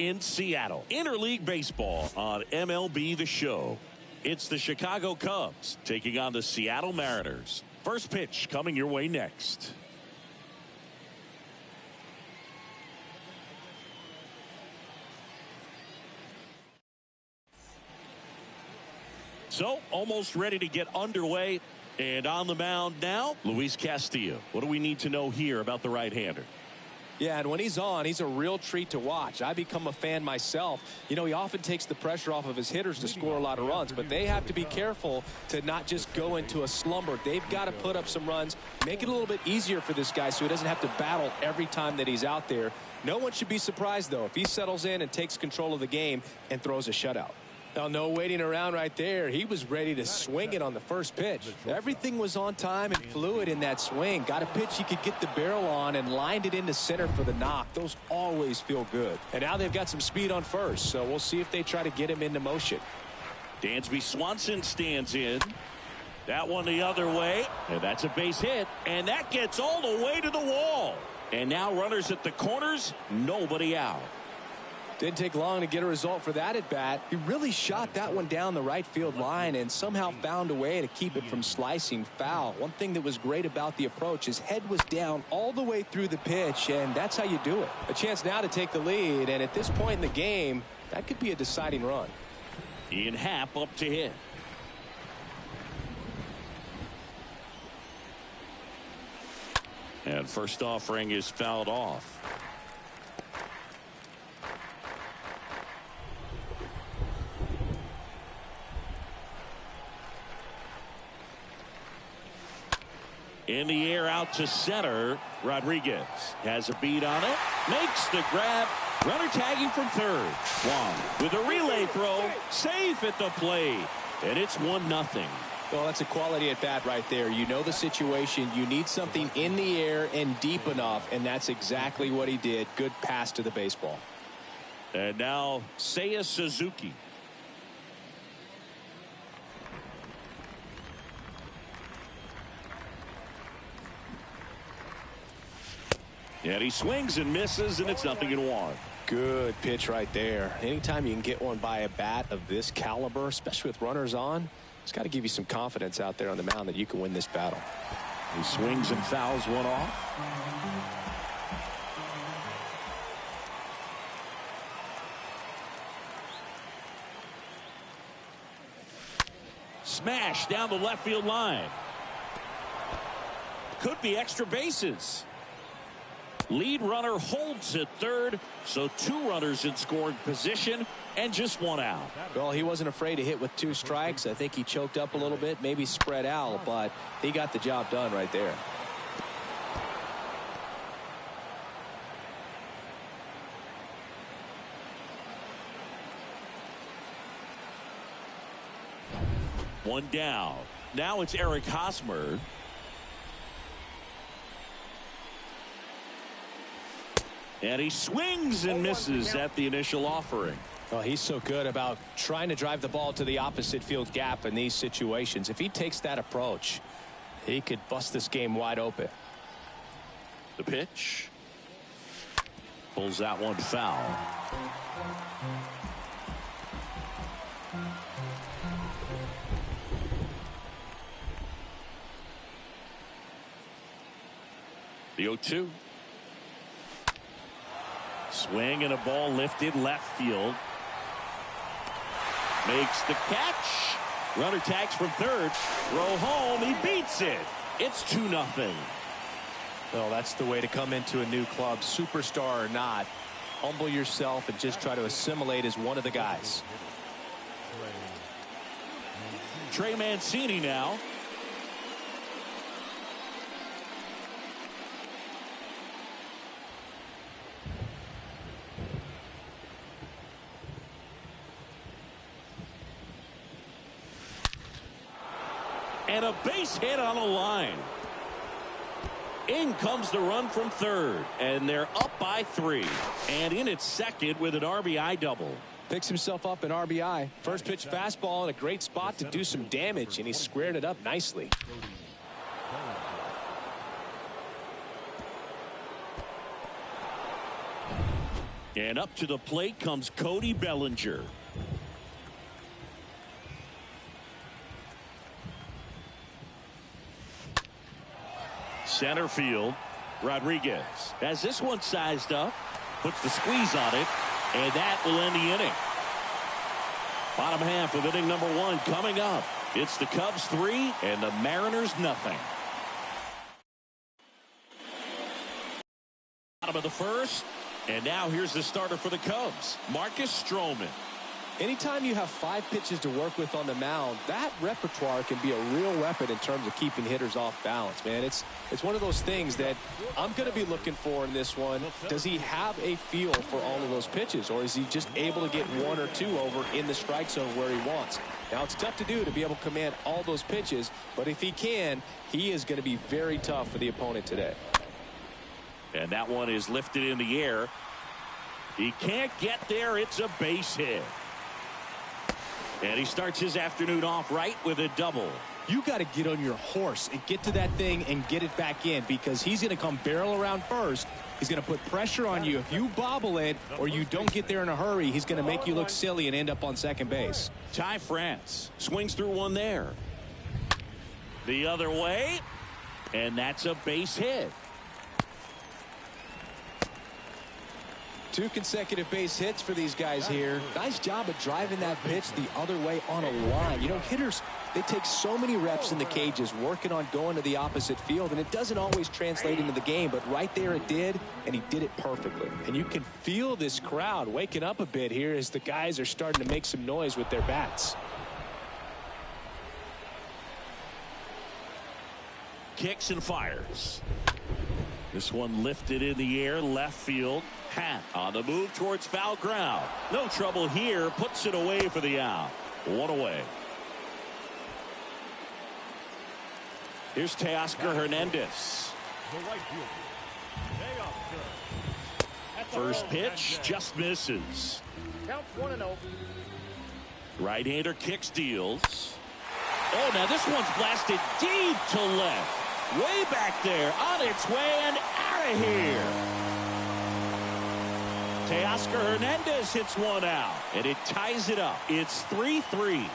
in Seattle. Interleague baseball on MLB The Show. It's the Chicago Cubs taking on the Seattle Mariners. First pitch coming your way next. So, almost ready to get underway. And on the mound now, Luis Castillo. What do we need to know here about the right-hander? Yeah, and when he's on, he's a real treat to watch. I become a fan myself. You know, he often takes the pressure off of his hitters to score a lot of runs, but they have to be careful to not just go into a slumber. They've got to put up some runs, make it a little bit easier for this guy so he doesn't have to battle every time that he's out there. No one should be surprised, though, if he settles in and takes control of the game and throws a shutout. Now, no waiting around right there. He was ready to swing it on the first pitch. Everything was on time and fluid in that swing. Got a pitch he could get the barrel on and lined it into center for the knock. Those always feel good. And now they've got some speed on first, so we'll see if they try to get him into motion. Dansby Swanson stands in. That one the other way, and that's a base hit. And that gets all the way to the wall. And now runners at the corners, nobody out. Didn't take long to get a result for that at bat. He really shot that one down the right field line and somehow found a way to keep it from slicing foul. One thing that was great about the approach, his head was down all the way through the pitch, and that's how you do it. A chance now to take the lead, and at this point in the game, that could be a deciding run. Ian Happ up to hit. And first offering is fouled off. In the air out to center. Rodriguez has a beat on it. Makes the grab. Runner tagging from third. Juan with a relay throw. Safe at the plate. And it's 1-0. Well, that's a quality at bat right there. You know the situation. You need something in the air and deep enough. And that's exactly what he did. Good pass to the baseball. And now Seiya Suzuki. And he swings and misses, and it's 0-1. Good pitch right there. Anytime you can get one by a bat of this caliber, especially with runners on, it's got to give you some confidence out there on the mound that you can win this battle. He swings and fouls one off. Smash down the left field line. Could be extra bases. Lead runner holds at third, so 2 runners in scoring position and just 1 out. Well, he wasn't afraid to hit with 2 strikes. I think he choked up a little bit, maybe spread out, but he got the job done right there. One down. Now it's Eric Hosmer. And he swings and misses at the initial offering. Well, he's so good about trying to drive the ball to the opposite field gap in these situations. If he takes that approach, he could bust this game wide open. The pitch. Pulls that one foul. The 0-2. Swing and a ball lifted left field. Makes the catch. Runner tags from third. Throw home. He beats it. It's 2-0. Well, that's the way to come into a new club, superstar or not. Humble yourself and just try to assimilate as one of the guys. Trey Mancini now. And a base hit on a line. In comes the run from third, and they're up by 3. And in at second with an RBI double. Picks himself up an RBI. First pitch fastball in a great spot to do some damage, and he squared it up nicely. And up to the plate comes Cody Bellinger. Center field. Rodriguez has this one sized up. Puts the squeeze on it. And that will end the inning. Bottom half of inning number 1 coming up. It's the Cubs 3 and the Mariners nothing. Bottom of the first. And now here's the starter for the Cubs, Marcus Stroman. Anytime you have 5 pitches to work with on the mound, that repertoire can be a real weapon in terms of keeping hitters off balance, man. It's one of those things that I'm going to be looking for in this one. Does he have a feel for all of those pitches, or is he just able to get 1 or 2 over in the strike zone where he wants? Now, it's tough to do to be able to command all those pitches, but if he can, he is going to be very tough for the opponent today. And that one is lifted in the air. He can't get there. It's a base hit. And he starts his afternoon off right with a double. You got to get on your horse and get to that thing and get it back in, because he's going to come barrel around first. He's going to put pressure on you. If you bobble it or you don't get there in a hurry, he's going to make you look silly and end up on second base. Ty France swings through one there. The other way. And that's a base hit. 2 consecutive base hits for these guys here. Nice job of driving that pitch the other way on a line. You know, hitters, they take so many reps in the cages working on going to the opposite field, and it doesn't always translate into the game, but right there it did, and he did it perfectly. And you can feel this crowd waking up a bit here as the guys are starting to make some noise with their bats. Kicks and fires. This one lifted in the air, left field. Hat on the move towards foul ground. No trouble here. Puts it away for the out. 1 away. Here's Teoscar Hernandez. First pitch just misses. Counts 1-0. Right-hander kicks, deals. Oh, now this one's blasted deep to left. Way back there, on its way and out of here. Teoscar Hernandez hits one out, and it ties it up. It's 3-3.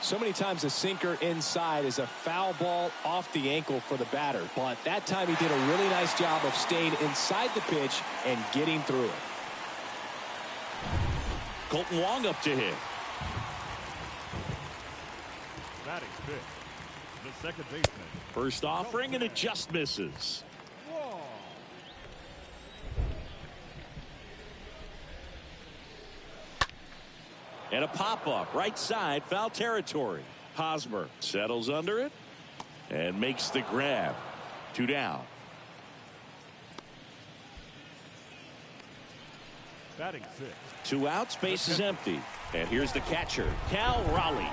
So many times a sinker inside is a foul ball off the ankle for the batter, but that time he did a really nice job of staying inside the pitch and getting through it. Colton Wong up to hit. Batting fifth, the second baseman. First offering, and it just misses. And a pop-up, right side, foul territory. Hosmer settles under it and makes the grab. 2 down. Batting sixth. 2 outs, base is empty. And here's the catcher, Cal Raleigh.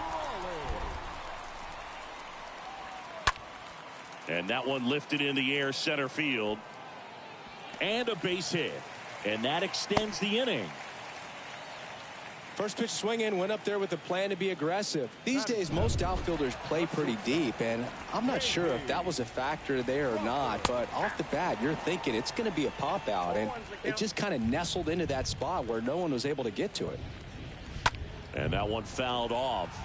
And that one lifted in the air, center field. And a base hit. And that extends the inning. First pitch swinging, went up there with a plan to be aggressive. These days, most outfielders play pretty deep, and I'm not sure if that was a factor there or not, but off the bat, you're thinking it's going to be a pop out, and it just kind of nestled into that spot where no one was able to get to it. And that one fouled off.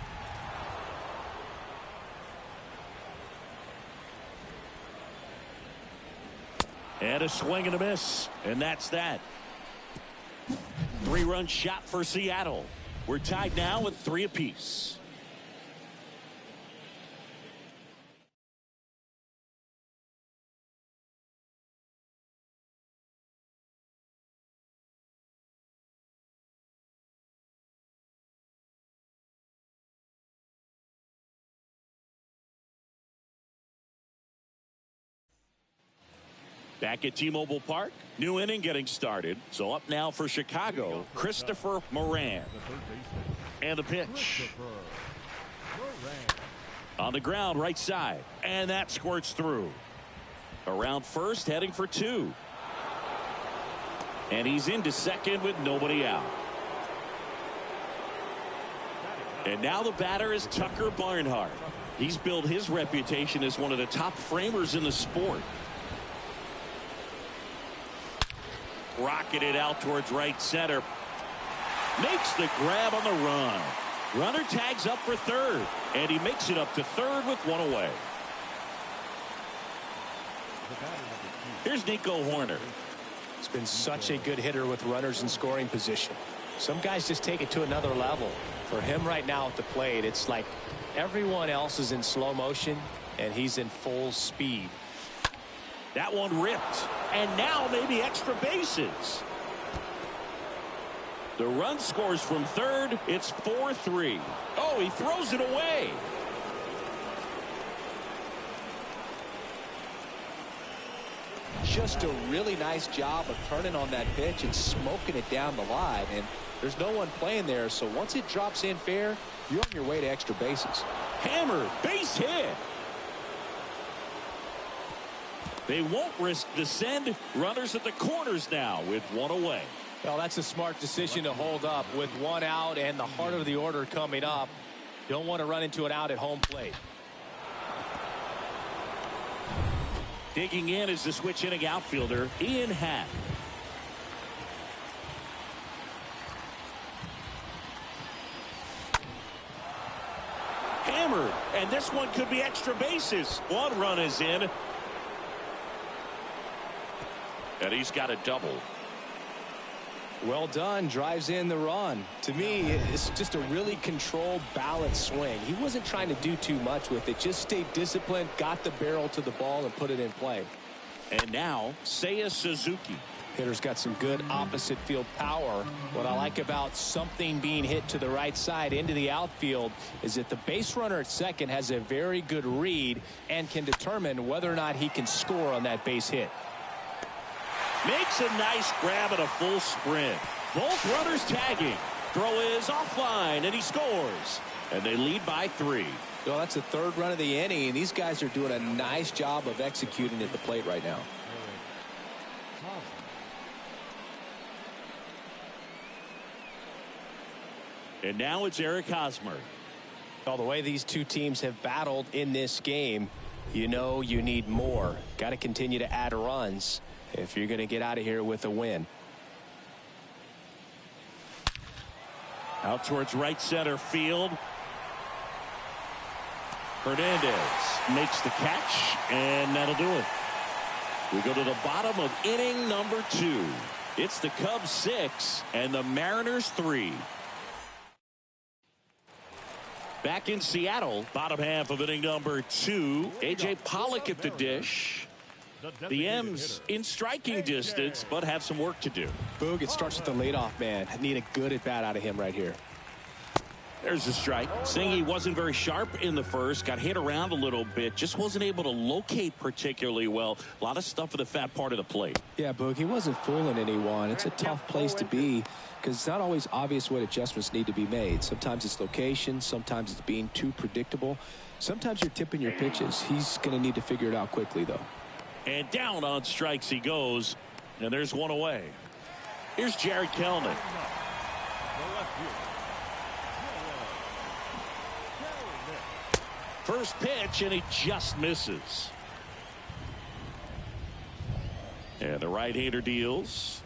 And a swing and a miss, and that's that. 3-run shot for Seattle. We're tied now with 3 apiece. Back at T-Mobile Park, new inning getting started. So up now for Chicago, Christopher Moran. And the pitch. On the ground, right side. And that squirts through. Around first, heading for 2. And he's into second with nobody out. And now the batter is Tucker Barnhart. He's built his reputation as one of the top framers in the sport. Rocketed out towards right center. Makes the grab on the run. Runner tags up for third, and he makes it up to third with one away. Here's Nico Horner. He's been such a good hitter with runners in scoring position. Some guys just take it to another level. For him right now at the plate, it's like everyone else is in slow motion, and he's in full speed. That one ripped, and now maybe extra bases. The run scores from third. It's 4-3. Oh, he throws it away. Just a really nice job of turning on that pitch and smoking it down the line. And there's no one playing there, so once it drops in fair, you're on your way to extra bases. Hammer, base hit. They won't risk the send. Runners at the corners now with one away. Well, that's a smart decision to hold up with one out and the heart of the order coming up. Don't want to run into an out at home plate. Digging in is the switch inning outfielder, Ian Happ. Hammered, and this one could be extra bases. One run is in. And he's got a double. Well done. Drives in the run. To me, it's just a really controlled, balanced swing. He wasn't trying to do too much with it. Just stayed disciplined, got the barrel to the ball, and put it in play. And now, Seiya Suzuki. Hitter's got some good opposite field power. What I like about something being hit to the right side into the outfield is that the base runner at second has a very good read and can determine whether or not he can score on that base hit. Makes a nice grab at a full sprint. Both runners tagging. Throw is offline, and he scores. And they lead by 3. Well, that's the third run of the inning, and these guys are doing a nice job of executing at the plate right now. And now it's Eric Hosmer. Well, the way these two teams have battled in this game, you know you need more. Got to continue to add runs if you're going to get out of here with a win. Out towards right center field. Hernandez makes the catch, and that'll do it. We go to the bottom of inning number 2. It's the Cubs 6 and the Mariners 3. Back in Seattle, bottom half of inning number 2. A.J. Pollock at the dish. The M's in striking distance, but have some work to do. Boog, it starts with the leadoff man. Need a good at bat out of him right here. There's a strike. Singy wasn't very sharp in the first. Got hit around a little bit. Just wasn't able to locate particularly well. A lot of stuff at the fat part of the plate. Yeah, Boog, he wasn't fooling anyone. It's a tough place to be because it's not always obvious what adjustments need to be made. Sometimes it's location. Sometimes it's being too predictable. Sometimes you're tipping your pitches. He's going to need to figure it out quickly, though. And down on strikes he goes. And there's one away. Here's Jared Kelnick. First pitch, and he just misses. And the right-hander deals.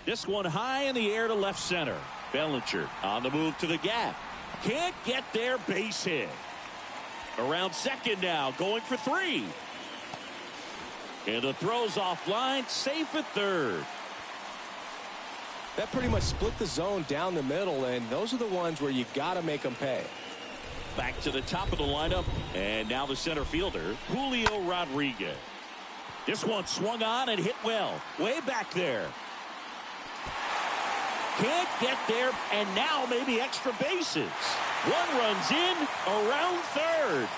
This one high in the air to left center. Bellinger on the move to the gap. Can't get there, base hit. Around second now, going for 3. And the throw's offline, safe at third. That pretty much split the zone down the middle, and those are the ones where you got to make them pay. Back to the top of the lineup, and now the center fielder, Julio Rodriguez. This one swung on and hit well, way back there. Can't get there, and now maybe extra bases. One runs in, around third.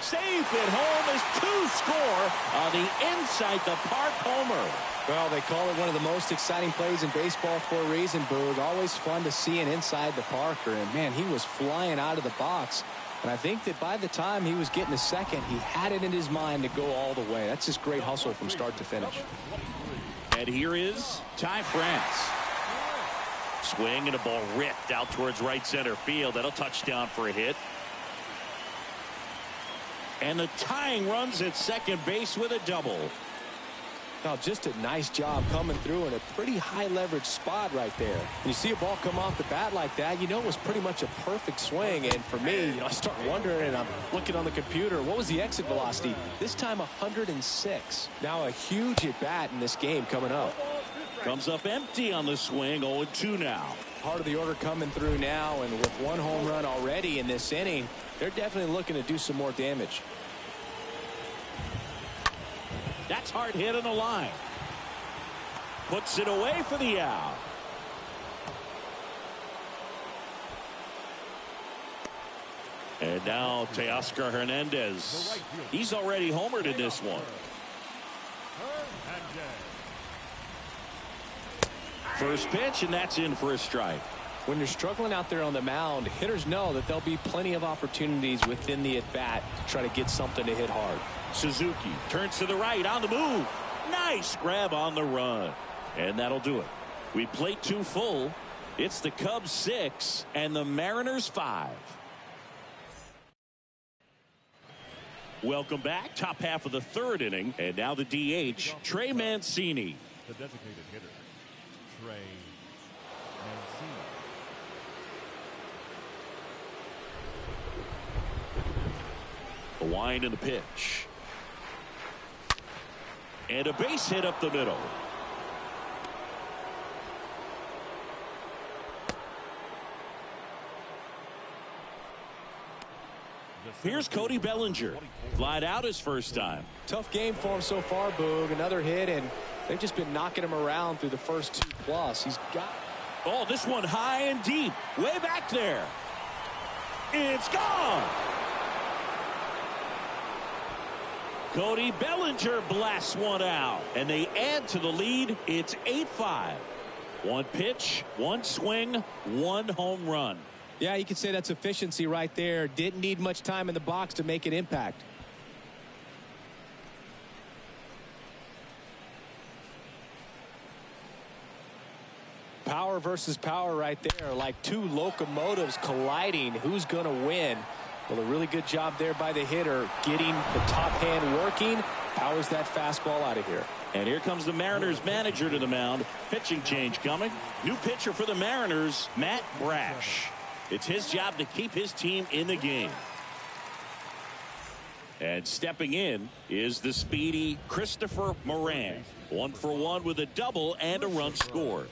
Safe at home as 2 score on the inside the park homer. Well, they call it one of the most exciting plays in baseball for a reason, Boog. Always fun to see an inside the parker, and man, he was flying out of the box. And I think that by the time he was getting a second, he had it in his mind to go all the way. That's just great hustle from start to finish. And here is Ty France. Swing and a ball ripped out towards right center field. That'll touch down for a hit. And the tying runs at second base with a double. Now, just a nice job coming through in a pretty high leverage spot right there. When you see a ball come off the bat like that, you know it was pretty much a perfect swing. And for me, I start wondering, and I'm looking on the computer, what was the exit velocity? This time 106. Now a huge at bat in this game coming up. Comes up empty on the swing. 0-2 now. Part of the order coming through now, and with one home run already in this inning, they're definitely looking to do some more damage. That's hard hit on the line. Puts it away for the out. And now Teoscar Hernandez. He's already homered in this one. First pitch, and that's in for a strike. When you're struggling out there on the mound, hitters know that there'll be plenty of opportunities within the at-bat to try to get something to hit hard. Suzuki turns to the right on the move. Nice grab on the run. And that'll do it. We played 2 full. It's the Cubs 6 and the Mariners 5. Welcome back. Top half of the 3rd inning. And now the DH, Trey Mancini. The designated hitter, Trey Mancini. The wind and the pitch. And a base hit up the middle. Here's Cody Bellinger. Flied out his first time. Tough game for him so far, Boog. Another hit, and they've just been knocking him around through the first 2 plus. He's got... Oh, this one high and deep. Way back there. It's gone. Cody Bellinger blasts one out, and they add to the lead. It's 8-5. One pitch, one swing, one home run. Yeah, you could say that's efficiency right there. Didn't need much time in the box to make an impact. Power versus power right there, like 2 locomotives colliding. Who's going to win? Well, a really good job there by the hitter, getting the top hand working. Powers that fastball out of here. And here comes the Mariners manager to the mound. Pitching change coming. New pitcher for the Mariners, Matt Brash. It's his job to keep his team in the game. And stepping in is the speedy Christopher Moran. 1 for 1 with a double and a run scored.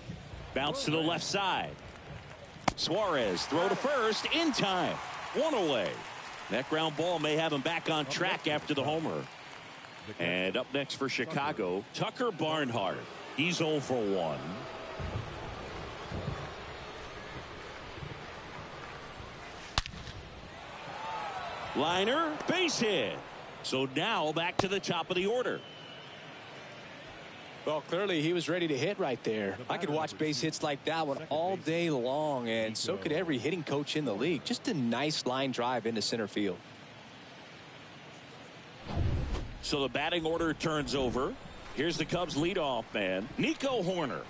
Bounce to the left side. Suarez throw to first in time. 1 away. That ground ball may have him back on track after the homer. And up next for Chicago, Tucker Barnhart. He's 0 for 1. Liner, base hit. So now back to the top of the order. Well, clearly he was ready to hit right there. I could watch base hits like that one all day long, and so could every hitting coach in the league. Just a nice line drive into center field. So the batting order turns over. Here's the Cubs leadoff man, Nico Hoerner.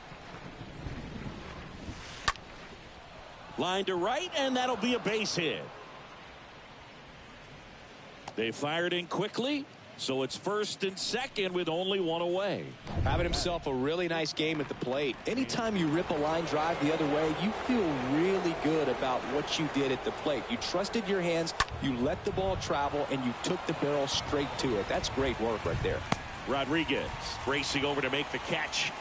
Line to right, and that'll be a base hit. They fired in quickly, so it's first and second with only 1 away. Having himself a really nice game at the plate. Anytime you rip a line drive the other way, you feel really good about what you did at the plate. You trusted your hands, you let the ball travel, and you took the barrel straight to it. That's great work right there. Rodriguez racing over to make the catch.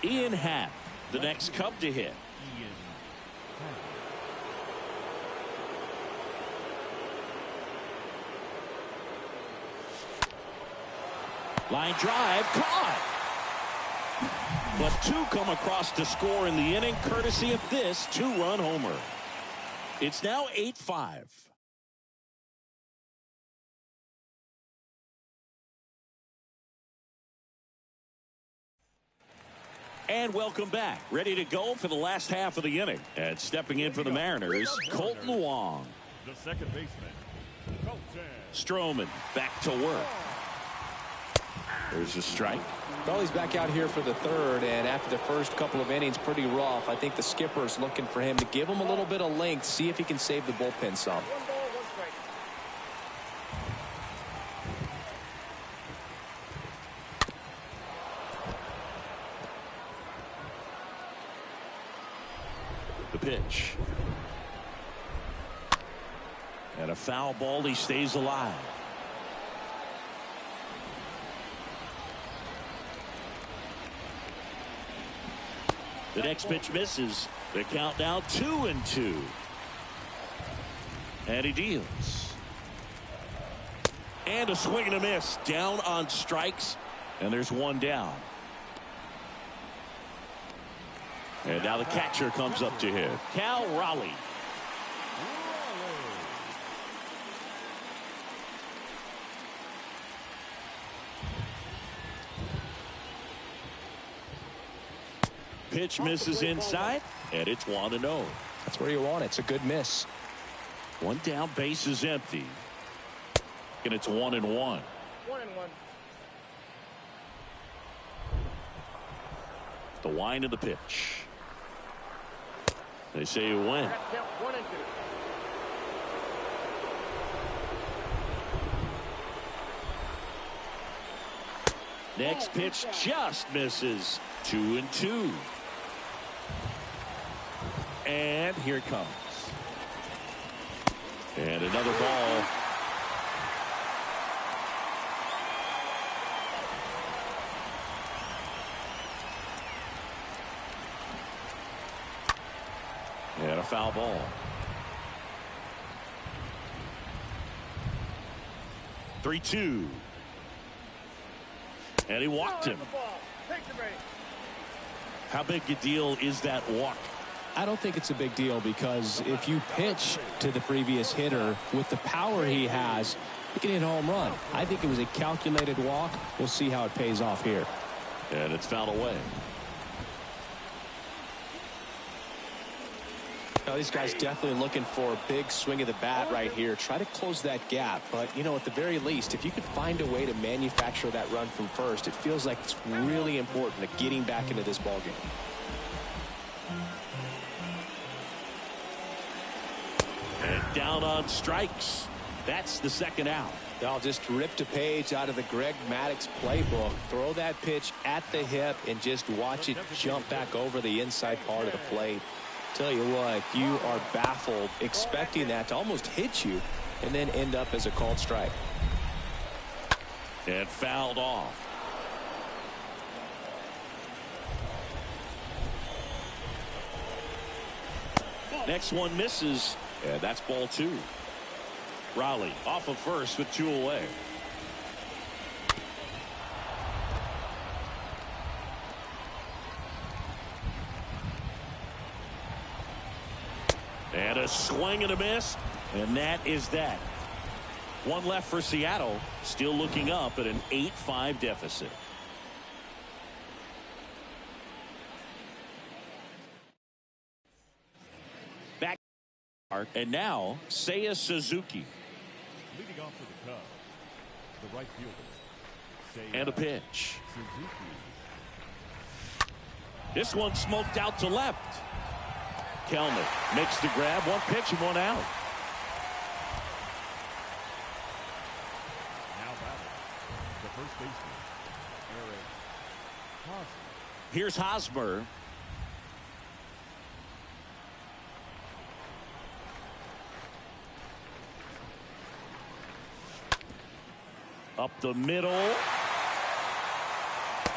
Ian Happ, the next Cub to hit. Line drive caught. But 2 come across to score in the inning, courtesy of this 2-run homer. It's now 8-5. And welcome back. Ready to go for the last half of the inning. And stepping in for the Mariners, Colton Wong. The second baseman, Colton Stroman back to work. There's a strike. Well, he's back out here for the third, and after the first couple of innings, pretty rough. I think the skipper is looking for him to give him a little bit of length, see if he can save the bullpen some. The pitch. And a foul ball. He stays alive. The next pitch misses. The count now 2-2. And he deals. And a swing and a miss. Down on strikes. And there's one down. And now the catcher comes up to hit. Cal Raleigh. Pitch misses inside, and it's 1-0. That's where you want it. It's a good miss. One down, base is empty. And it's 1-1. 1-1. The wind of the pitch. They say you win. Count 1-2. Next pitch just misses. 2-2. And here it comes. And another ball. And a foul ball. 3-2. And he walked him. How big a deal is that walk? I don't think it's a big deal, because if you pitch to the previous hitter with the power he has, you can hit a home run. I think it was a calculated walk. We'll see how it pays off here. And it's fouled away. Now, these guys definitely looking for a big swing of the bat right here. Try to close that gap. But, you know, at the very least, if you could find a way to manufacture that run from first, it feels like it's really important to getting back into this ballgame. And down on strikes. That's the second out. I'll just rip a page out of the Greg Maddux playbook. Throw that pitch at the hip and just watch it jump back over the inside part of the plate. Tell you what, you are baffled expecting that to almost hit you and then end up as a called strike. And fouled off. Next one misses, and that's ball 2. Raleigh off of first with 2 away. And a swing and a miss, and that is that. One left for Seattle, still looking up at an 8-5 deficit. Back, and now Seiya Suzuki. Leading off for the Cubs, the right fielder. And a pitch. Suzuki. This one smoked out to left. Kelnick makes the grab. One pitch and one out. Now batting, the first baseman, Eric Hosmer. Here's Hosmer. Up the middle.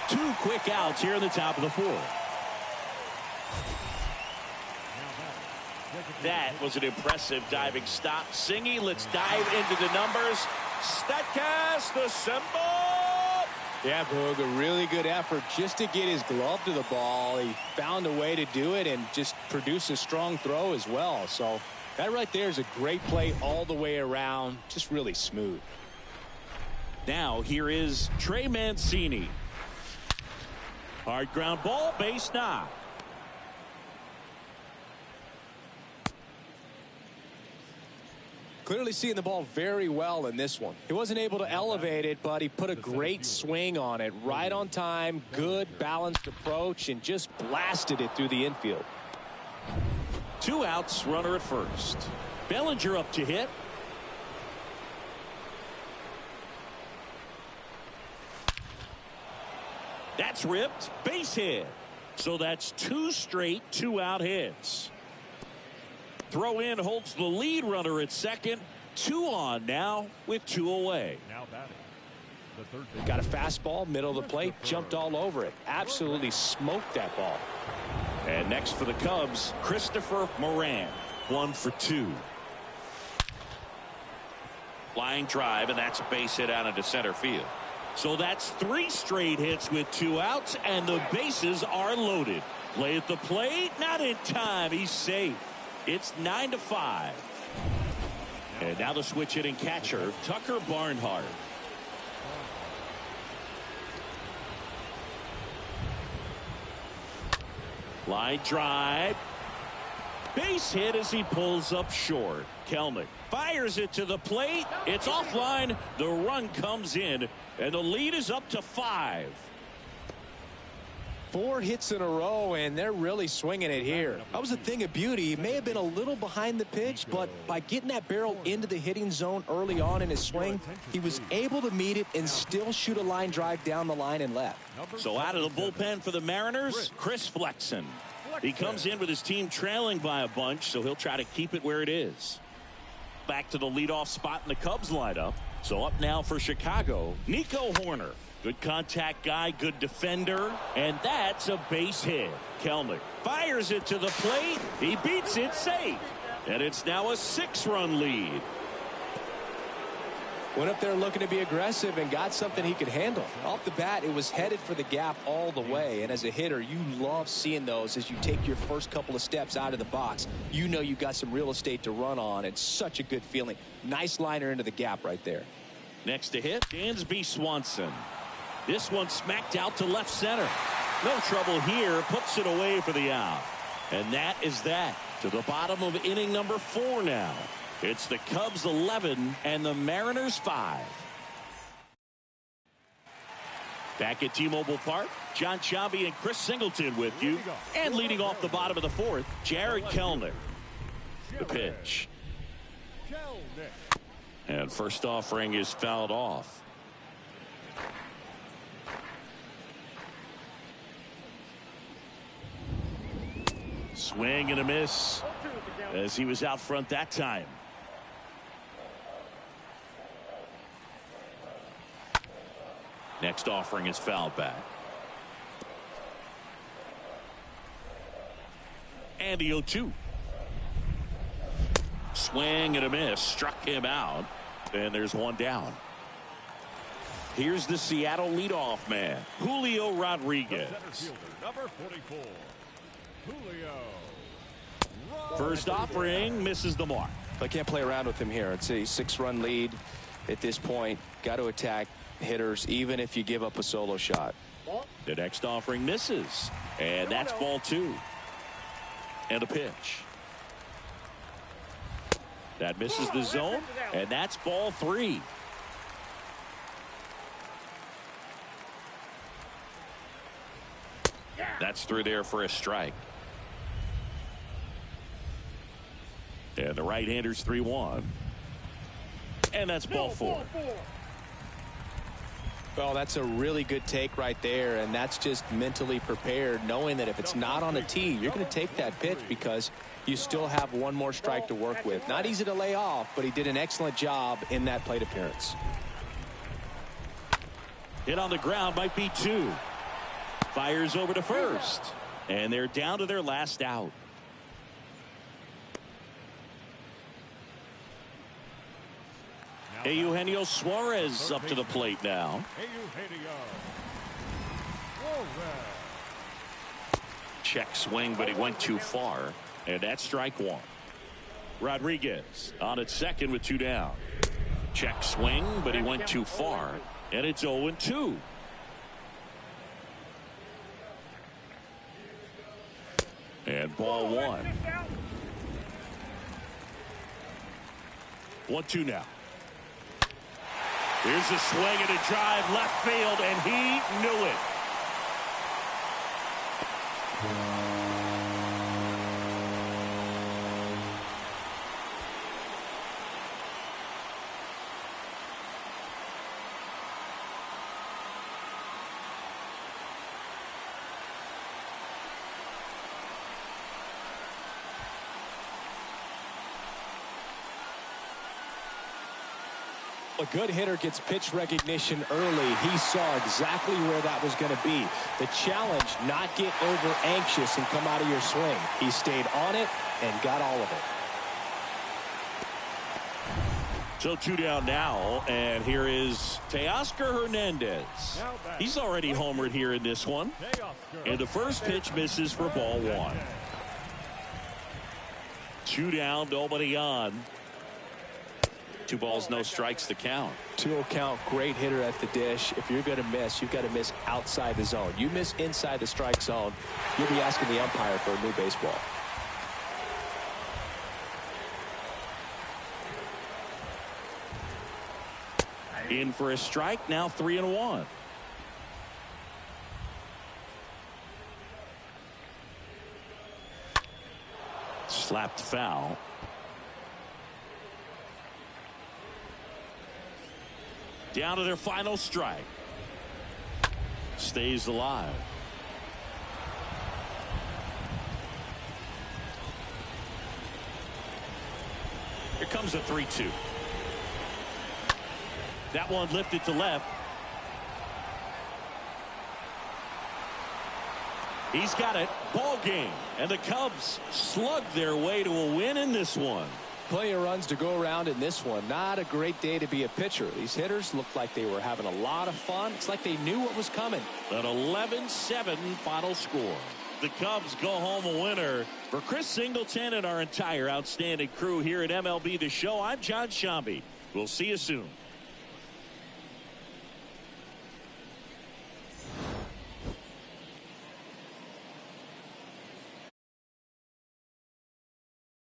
2 quick outs here in the top of the 4th. That was an impressive diving stop. Singy, let's dive into the numbers. Statcast, the symbol. Yeah, Boog, a really good effort just to get his glove to the ball. He found a way to do it and just produce a strong throw as well. So that right there is a great play all the way around. Just really smooth. Now here is Trey Mancini. Hard ground ball, base knock. Clearly seeing the ball very well in this one. He wasn't able to elevate it, but he put a great swing on it. Right on time, good balanced approach, and just blasted it through the infield. 2 outs, runner at first. Bellinger up to hit. That's ripped. Base hit. So that's 2 straight 2-out hits. Throw in holds the lead runner at second. 2 on now with 2 away. Now batting. The third baseman. Got a fastball, middle of the plate, jumped all over it. Absolutely smoked that ball. And next for the Cubs, Christopher Moran. 1 for 2. Line drive, and that's a base hit out into center field. So that's 3 straight hits with 2 outs, and the bases are loaded. Play at the plate, not in time. He's safe. It's 9-5. And now the switch hitting catcher, Tucker Barnhart. Line drive. Base hit as he pulls up short. Kelnick fires it to the plate. It's offline. The run comes in, and the lead is up to 5. 4 hits in a row, and they're really swinging it here. That was a thing of beauty. He may have been a little behind the pitch, but by getting that barrel into the hitting zone early on in his swing, he was able to meet it and still shoot a line drive down the line and left. So out of the bullpen for the Mariners, Chris Flexen. He comes in with his team trailing by a bunch, so he'll try to keep it where it is. Back to the leadoff spot in the Cubs lineup. So up now for Chicago, Nico Horner. Good contact guy, good defender, and that's a base hit. Kelnick fires it to the plate. He beats it safe, and it's now a 6-run lead. Went up there looking to be aggressive and got something he could handle. Off the bat, it was headed for the gap all the way, and as a hitter, you love seeing those as you take your first couple of steps out of the box. You know you got some real estate to run on. It's such a good feeling. Nice liner into the gap right there. Next to hit, Dansby Swanson. This one smacked out to left center. No trouble here. Puts it away for the out. And that is that. To the bottom of inning number 4 now. It's the Cubs 11 and the Mariners 5. Back at T-Mobile Park, John Sciambi and Chris Singleton with you. And leading off the bottom of the 4th, Jared Kelnick. The pitch. And first offering is fouled off. Swing and a miss as he was out front that time. Next offering is fouled back. And the 0-2. Swing and a miss. Struck him out. And there's one down. Here's the Seattle leadoff man, Julio Rodriguez. Number 44. Julio. First offering misses the mark. I can't play around with him here. It's a 6-run lead at this point. Got to attack hitters even if you give up a solo shot. The next offering misses, and that's ball 2. And a pitch. That misses the zone, and that's ball 3. That's through there for a strike. And the right-hander's 3-1. And that's ball 4. Well, that's a really good take right there, and that's just mentally prepared, knowing that if it's not on a tee, you're going to take that pitch because you still have one more strike to work with. Not easy to lay off, but he did an excellent job in that plate appearance. Hit on the ground, might be 2. Fires over to first, and they're down to their last out. Eugenio Suarez up to the plate now. Check swing, but he went too far, and that's strike 1. Rodriguez on at second with 2 down. Check swing, but he went too far, and it's 0-2. And ball 1. 1-2 now. Here's a swing and a drive left field, and he knew it. A good hitter gets pitch recognition early. He saw exactly where that was going to be. The challenge, not get over anxious and come out of your swing. He stayed on it and got all of it. So 2 down now, and here is Teoscar Hernandez. He's already homered here in this one. And the first pitch misses for ball 1. 2 down, nobody on. 2 balls, no strikes to count. 2-0 count, great hitter at the dish. If you're going to miss, you've got to miss outside the zone. You miss inside the strike zone, you'll be asking the umpire for a new baseball. In for a strike, now 3-1. Slapped foul. Down to their final strike. Stays alive. Here comes a 3-2. That one lifted to left. He's got it. Ball game. And the Cubs slug their way to a win in this one. Plenty of runs to go around in this one. Not a great day to be a pitcher. These hitters looked like they were having a lot of fun. It's like they knew what was coming. An 11-7 final score. The Cubs go home a winner. For Chris Singleton and our entire outstanding crew here at MLB The Show, I'm John Shambi. We'll see you soon.